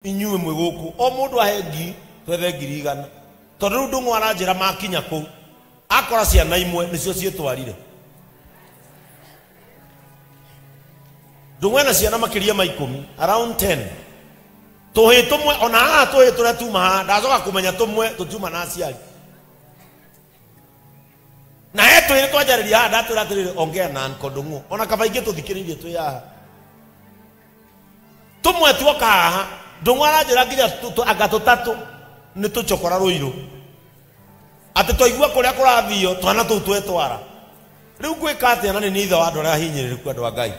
inyuwe mweguku o mundu ahengi twethe ngiri igana tondu ndungu aranjira makinya ku akora ciana imwe nicio cietwarire ndungu na ciana makiria ma 10 around 10 tuhi tumwe ona tuhi turia tuma ndacoka kumenya tumwe tutuma na aciari na etu ni twajariria ndatwira atiriri ongea na anko ndungu ona kabaingi tuthikiririe twi haha tumwe tuoka haha ndungu aranjira nginya agatutatu ni tuchokora ruiru ati twaigua kuria kurathio twana tuu twetwara riu gwika atia na ni ithe wa andu aria ahinyiriku andu a Ngai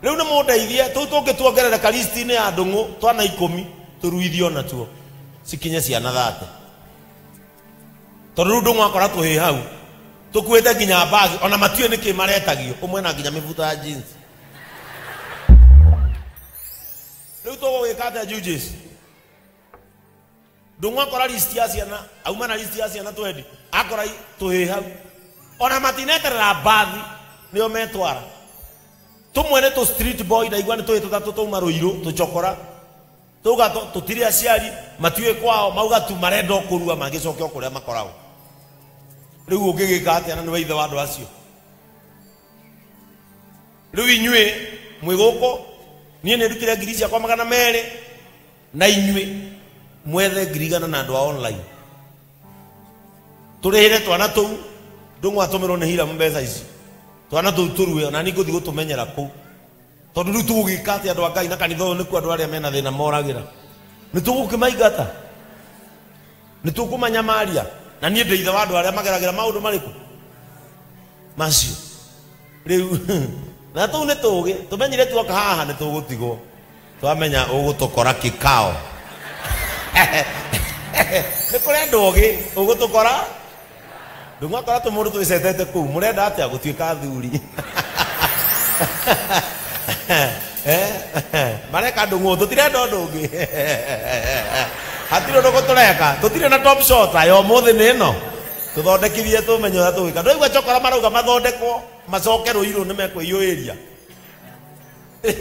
riu ni mundeithie tuu tungituongerera listini ya ndungu twana 10 turuithio na tuo sikinye ciana 30 tondu ndungu akora tuhi hau tukwete nginya bagi ona matue niki maretagio umwe na nginya mivuta ya jeans riu tugwika atia judges ndungu akora list ya ciana auma na list ya ciana twendi akora tuhi hau ona matineterera bathi nio metwara tumwene tu street boy ndaigua ni tuhi tutatu tuma ruiru tuchokora tuga tutire aciari matue kwao mauga tu marenda kurua magicoke okuria makoragwo riu ungigika atia na ni weithe wa andu acio riu inyue mwiguko nie ni rutire ngiri ciakwa 200 na inyue mwethe ngiri 100 na andu a online turihire twana tuu ndungu atumirwo ni hira mbeca ici twana tuu turue ona ni nguthi gutumenyera ku tondu riu tugugika atia andu a Ngai na kanitha uyu niku andu aria mena thina moragira ni tugukimaigata ni tukumanyamaria na nie ndeithe wa andu aria mageragira maundu mariku macio riu na tuu ni tugi tumenyire tuoka haha ni tugutigwo twamenya ugutukora kikao ni kuria ndogi ugutukora ndungu akora tumundu twicetete kuu murenda atia gutuika thuri mareka ndungu tutirenda ndungi hatire ndugu tureka tutire na top shot ayo muthi ni no tuthondekithie tumenye uria tugika ndoigua chokora marauga mathondekwo macoke ruiru ni mekwiyuiria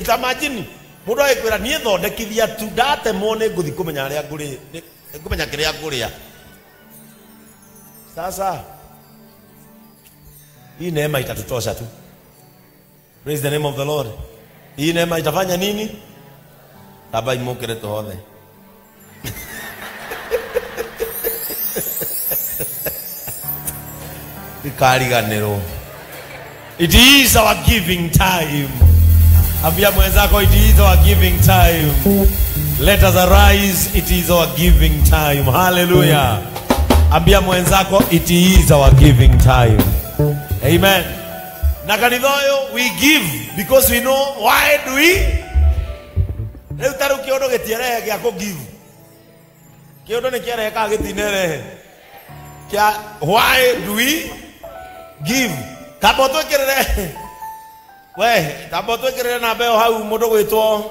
tamajini mundu aikwira nie thondekithia tu ndatemwo ni nguthi kumenya aria nguri kumenya kiria nguria sasa hii neema itatutosha tu. Praise the name of the Lord. Hii neema itafanya nini? Taba imukire tuhothe. Ikariganiro. It is our giving time. Ambia mwenzako it is our giving time. Let us arise, it is our giving time. Hallelujah. Ambia mwenzako it is our giving time. Amen. Na kanithoyo we give because we know why do we. Leo taru kiodo getiere gya ko give. Kiodo ne kiere ka getinere. Kya why do we give? Taboto kirere. We, taboto kirere na beo hau mudo gwitwo.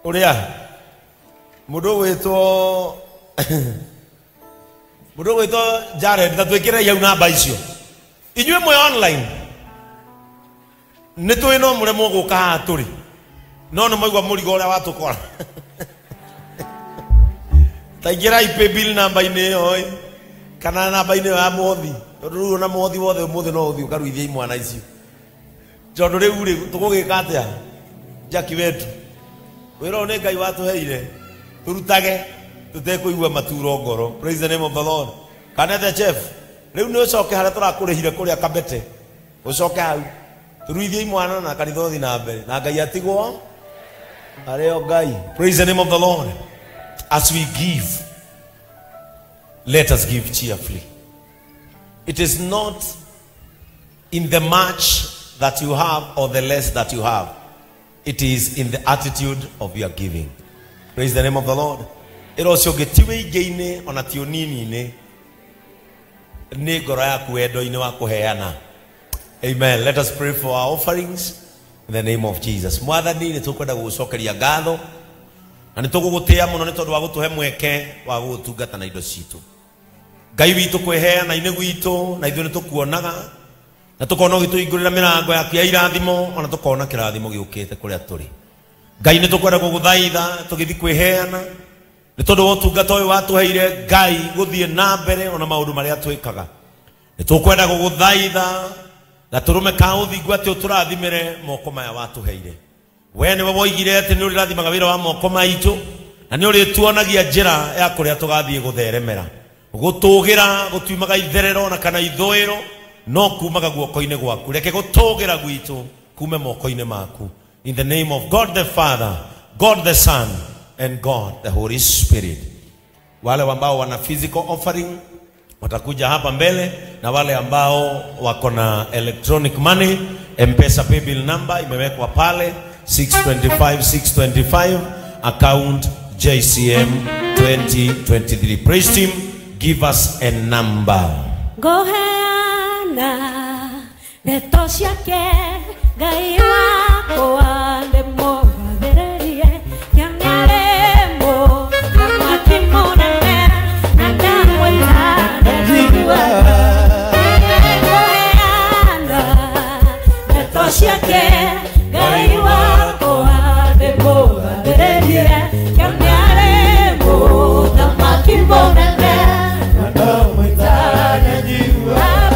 Uria. Mudo gwitwo mudo gwitwo Jared na twekire yau namba icio. Inywe mwe online ni twino muremo guka turi no no maigwa murigo ria watukora tagira ipe bill number ine oi kana namba ine ya mothi ru na mothi wothe muthi no uthi ukaruithia imwana icio jondu riu ri tugugika atia jaki wetu wiro ni Ngai watuheire turutage tutekuigua maturo ngoro. Praise the name of the Lord. Kana the chef riu ni ucoke haria turakurihire kuria kabete ucoke hau turuithie imwana na kanitha thi na mbere na Ngai atigwo areo Ngai. Praise the name of the Lord. As we give, let us give cheerfully. It is not in the much that you have or the less that you have. It is in the attitude of your giving. Praise the name of the Lord. It also getiwe igeine ona tionini ne ni ngoro yaku wendo-ini wa kuheana. Amen. Let us pray for our offerings in the name of Jesus. Mwathani ni tukwenda gucokeria ngatho na ni tugugutia muno ni tondu wa gutuhe mweke wa gutungata na indo citu. Ngai witu kweheana ine gwitu na ithu ni tukuonaga na tukona gituingurira mirango yaku ya irathimo ona tukona kirathimo giukite kuria turi. Ngai nĩ tũkwenda gũgũthaitha tũgĩthiĩ kwĩheana nĩ tondũ wa ũtungata ũyũ watũheire Ngai gũthiĩ na mbere ona maũndũ marĩa twĩkaga. Nĩ tũkwenda gũgũthaitha gatũrũme ka ũthingu atĩ ũtũrathimĩre moko maya watũheire. We nĩwe woigire atĩ nĩ ũrĩrathimaga wĩra wa moko maitũ na nĩ ũrĩtuonagia njĩra ya kũrĩa tũgathiĩ gũtheremera. Gũtũũgĩra gũtiumaga itherero na kana ithũĩro no kuumaga guoko-inĩ gwaku. Reke gũtũũgĩra gwitũ kuume moko-inĩ maku. In the name of God the Father, God the Son, and God the Holy Spirit. Wale ambao wana physical offering watakuja hapa mbele, na wale ambao wako na electronic money, M-Pesa paybill number imewekwa pale 625 account JCM 2023. Praise team, give us a number. Goheana neto ciake Ngai wako andemo gathererie nyamyaremo na makimonene na ndamwĩtane njiguaga. Goheana neto ciake Ngai wako andemo gathererie nyamyaremo na makimonene na ndamwĩtane njiguaga.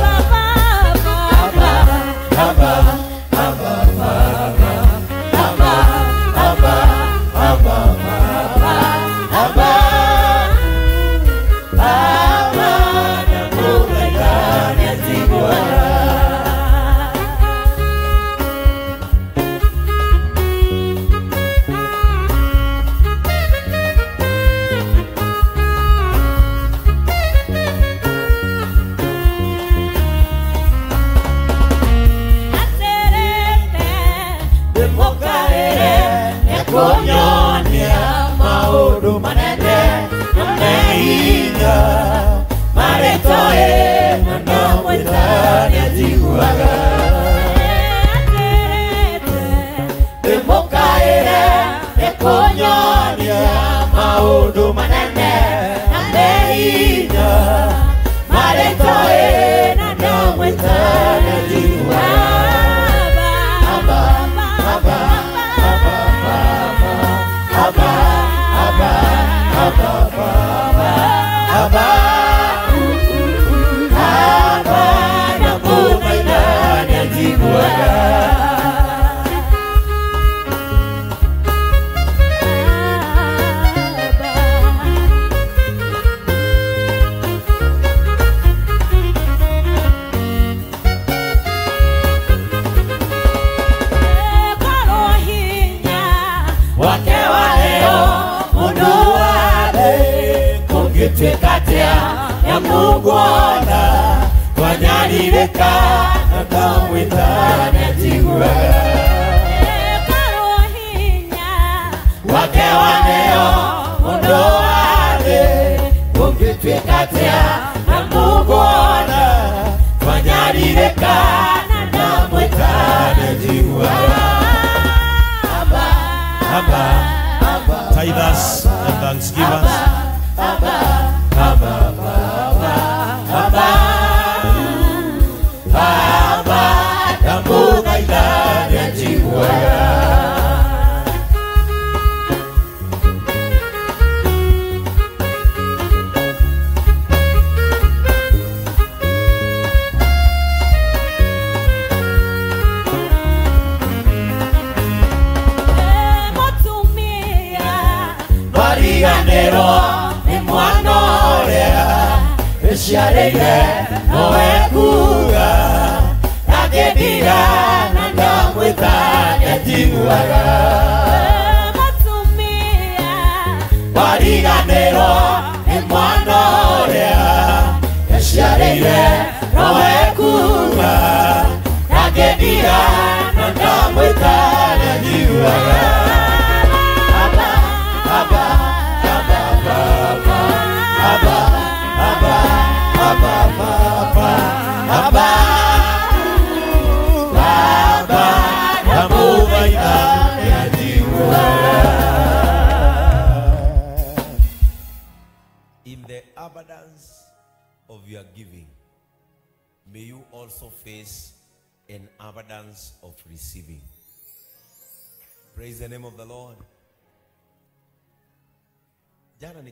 Tithers and thanksgivers. Shareire noe kuga agedira na ndamwĩtane njiguaga. Matumia wariganĩro nĩ mwana ũrĩa shareire noe kuga agedira na ndamwĩtane njiguaga. Aba aba aba aba aba aba In the abundance of your giving, may you also face an abundance of receiving. Praise the name of the Lord. Jana